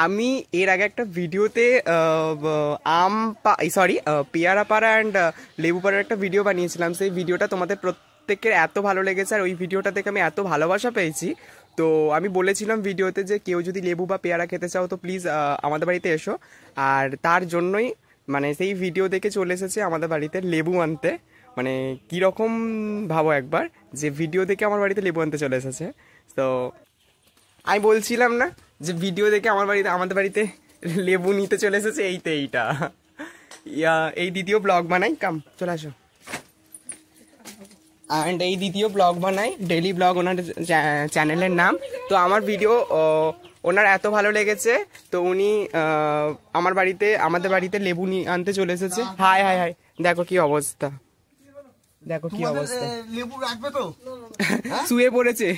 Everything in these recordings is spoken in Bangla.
আমি এর আগে একটা ভিডিওতে পেয়ারা পাড়া অ্যান্ড লেবু পাড়ার একটা ভিডিও বানিয়েছিলাম। সেই ভিডিওটা তোমাদের প্রত্যেকের এত ভালো লেগেছে আর ওই ভিডিওটা থেকে আমি এত ভালোবাসা পেয়েছি। তো আমি বলেছিলাম ভিডিওতে যে কেউ যদি লেবু বা পেয়ারা খেতে চাও তো প্লিজ আমাদের বাড়িতে এসো। আর তার জন্যই মানে সেই ভিডিও দেখে চলে এসেছে আমাদের বাড়িতে লেবু আনতে। মানে কীরকম ভাবো একবার, যে ভিডিও দেখে আমার বাড়িতে লেবু আনতে চলে এসেছে। তো আমি বলছিলাম না যে ভিডিও দেখে আমাদের বাড়িতে লেবু নিতে চলে এসেছে। এইটা এই দ্বিতীয় ব্লগ বানাই, কাম চলে আসো। অ্যান্ড এই দ্বিতীয় ব্লগ বানাই, ডেইলি ব্লগ ওনার চ্যানেলের নাম। তো আমার ভিডিও ওনার এত ভালো লেগেছে তো উনি আমাদের বাড়িতে লেবু আনতে চলে এসেছে। হাই হাই হাই, দেখো কি অবস্থা, দেখো কি অবস্থা। লেবু রাখবে তো? শুয়ে পড়েছে।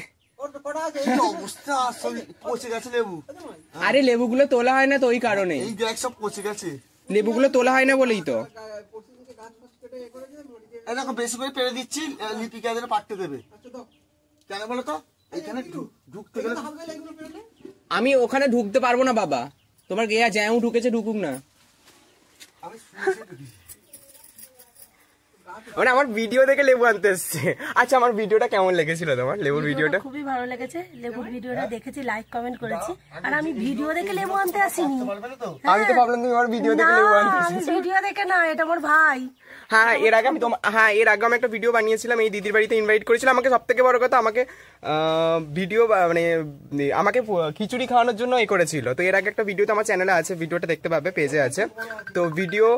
আরে লেবুগুলো তোলা হয় না তো ওই কারণে। সব পচে গেছে, লেবুগুলো তোলা হয় না বলেই তো। দেখো বেশি করে পেরে দিচ্ছি, লিপিকা পাঠতে দেবে কেন বলো তো? এখানে ঢুকতে গেলে আমি ওখানে ঢুকতে পারবো না বাবা, তোমার গেয়া জ্যাও ঢুকেছে, ঢুকুক না। মানে আমার ভিডিও দেখে লেবু আনতে এসছে। আচ্ছা আমার ভিডিওটা কেমন লেগেছিল তোমার? লেবুর ভিডিওটা খুবই ভালো লেগেছে। লেবুর ভিডিওটা দেখেছি, লাইক কমেন্ট করেছি। আর আমি ভিডিও দেখে লেবু আনতে আসিনি। আমি তো ভাবলাম তুমি আমার ভিডিও দেখে লেবু আনতে এসেছো। ভিডিও দেখে না, এটা আমার ভাই। হ্যাঁ এর আগে আমি একটা ভিডিও বানিয়েছিলাম, এই দিদির বাড়িতে ইনভাইট করেছিলাম। আমাকে সব থেকে বড় কথা আমাকে ভিডিও মানে আমাকে খিচুড়ি খাওয়ানোর জন্য করেছিল। তো এর আগে একটা ভিডিও তো আমার চ্যানেলে আছে, ভিডিওটা দেখতে পাবে, পেজে আছে। তো ভিডিও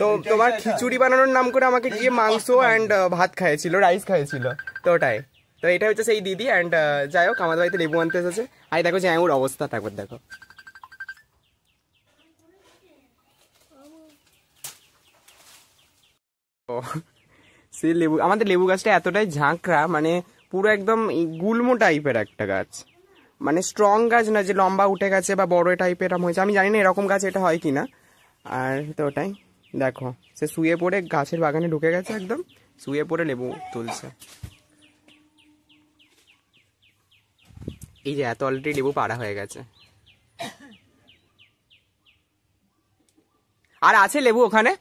তো তোমার খিচুড়ি বানানোর নাম করে আমাকে গিয়ে মাংস অ্যান্ড ভাত খাইয়েছিল, রাইস খাইয়েছিল। তো ওটাই, তো এটা হচ্ছে সেই দিদি। অ্যান্ড যাই হোক আমাদের বাড়িতে লেবু আনতে এসেছে। আর দেখো যে ওর অবস্থা থাকবে, দেখো সে লেবু, আমাদের লেবু গাছটা এতটাই ঝাঁকড়া, মানে পুরো একদম গুল্ম টাইপের একটা গাছ, মানে স্ট্রং গাছ না যে লম্বা উঠে গেছে বা বড় টাইপের এরকম হয়েছে। আমি জানি না এরকম গাছ এটা হয় কিনা। আর তো ওটাই দেখো, সে শুয়ে পড়ে গাছের বাগানে ঢুকে গেছে, একদম শুয়ে পড়ে লেবু তুলছে। এই যে এত অলরেডি লেবু পাড়া হয়ে গেছে। আর আছে লেবু ওখানে,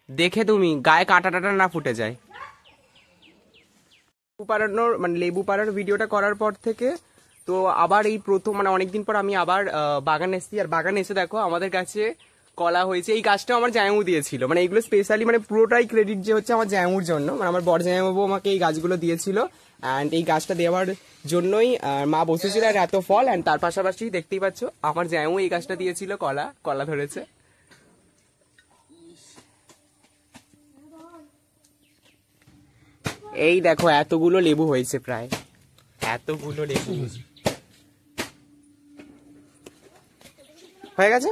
দেখে তুমি গায়ে কাঁটা টাটা না ফুটে যায়। লেবু পাড়ার ভিডিওটা করার পর থেকে তো আবার এই প্রথম মানে অনেকদিন পর আমি আবার বাগান এসেছি। আর বাগানে এসে দেখো আমাদের কাছে কলা হয়েছে। এই গাছটা আমার জায়ু দিয়েছিল, মানে এইগুলো স্পেশালি মানে পুরোটাই ক্রেডিট যে হচ্ছে আমার জায়ুর জন্য। মানে আমার বড় জায়ুবাবু আমাকে এই গাছগুলো দিয়েছিল। অ্যান্ড এই গাছটা দেওয়ার জন্যই মা বসেছিল আর এত ফল। অ্যান্ড তার পাশাপাশি দেখতেই পাচ্ছ আমার জায়ু এই গাছটা দিয়েছিল, কলা ধরেছে। এই দেখো এতগুলো লেবু হয়েছে, প্রায় এতগুলো লেবু হয়ে গেছে।